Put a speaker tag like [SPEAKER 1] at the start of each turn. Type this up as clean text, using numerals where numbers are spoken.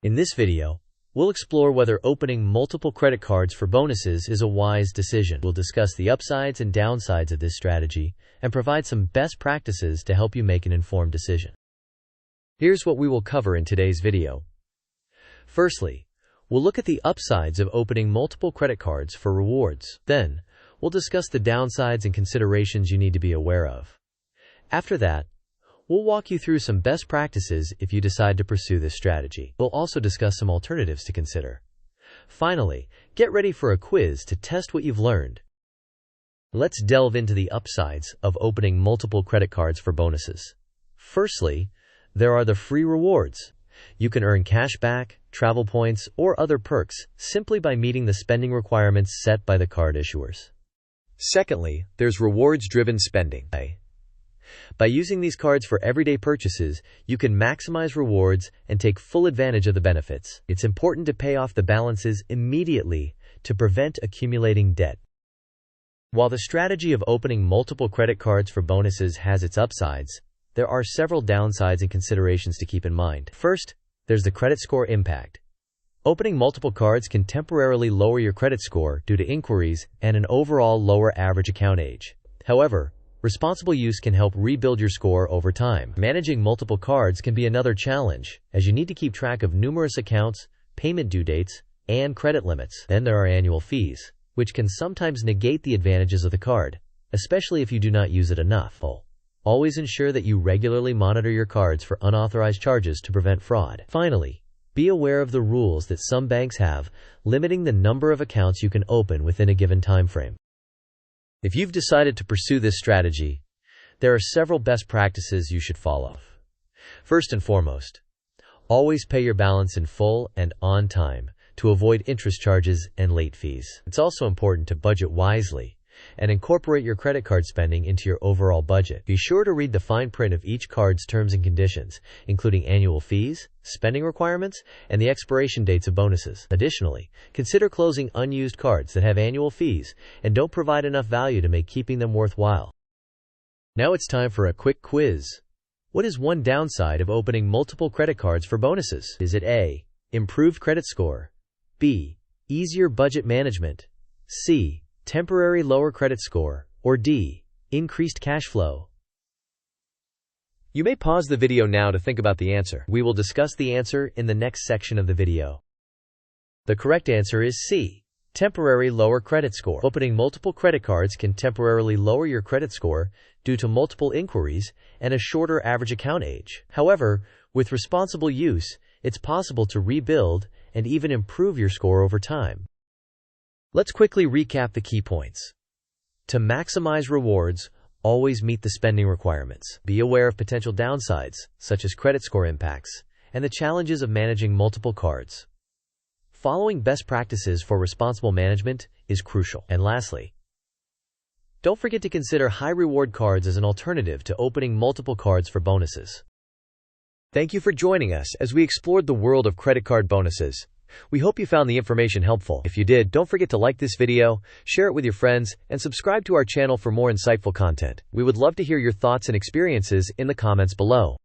[SPEAKER 1] In this video, we'll explore whether opening multiple credit cards for bonuses is a wise decision. We'll discuss the upsides and downsides of this strategy and provide some best practices to help you make an informed decision. Here's what we will cover in today's video. Firstly, we'll look at the upsides of opening multiple credit cards for rewards. Then, we'll discuss the downsides and considerations you need to be aware of. After that, we'll walk you through some best practices if you decide to pursue this strategy. We'll also discuss some alternatives to consider. Finally, get ready for a quiz to test what you've learned. Let's delve into the upsides of opening multiple credit cards for bonuses. Firstly, there are the free rewards. You can earn cash back, travel points, or other perks simply by meeting the spending requirements set by the card issuers. Secondly, there's rewards-driven spending. By using these cards for everyday purchases, you can maximize rewards and take full advantage of the benefits. It's important to pay off the balances immediately to prevent accumulating debt. While the strategy of opening multiple credit cards for bonuses has its upsides, there are several downsides and considerations to keep in mind. First, there's the credit score impact. Opening multiple cards can temporarily lower your credit score due to inquiries and an overall lower average account age. However, responsible use can help rebuild your score over time. Managing multiple cards can be another challenge, as you need to keep track of numerous accounts, payment due dates, and credit limits. Then there are annual fees, which can sometimes negate the advantages of the card, especially if you do not use it enough. Always ensure that you regularly monitor your cards for unauthorized charges to prevent fraud. Finally, be aware of the rules that some banks have, limiting the number of accounts you can open within a given time frame. If you've decided to pursue this strategy, there are several best practices you should follow. First and foremost, always pay your balance in full and on time to avoid interest charges and late fees. It's also important to budget wisely and incorporate your credit card spending into your overall budget. Be sure to read the fine print of each card's terms and conditions, including annual fees, spending requirements, and the expiration dates of bonuses. Additionally, consider closing unused cards that have annual fees and don't provide enough value to make keeping them worthwhile. Now it's time for a quick quiz. What is one downside of opening multiple credit cards for bonuses? Is it A, improved credit score, B, easier budget management, C, temporary lower credit score, or D, increased cash flow? You may pause the video now to think about the answer. We will discuss the answer in the next section of the video. The correct answer is C, temporary lower credit score. Opening multiple credit cards can temporarily lower your credit score due to multiple inquiries and a shorter average account age. However, with responsible use, it's possible to rebuild and even improve your score over time. Let's quickly recap the key points. To maximize rewards, always meet the spending requirements. Be aware of potential downsides, such as credit score impacts, and the challenges of managing multiple cards. Following best practices for responsible management is crucial. And lastly, don't forget to consider high-reward cards as an alternative to opening multiple cards for bonuses. Thank you for joining us as we explored the world of credit card bonuses. We hope you found the information helpful. If you did, don't forget to like this video, share it with your friends, and subscribe to our channel for more insightful content. We would love to hear your thoughts and experiences in the comments below.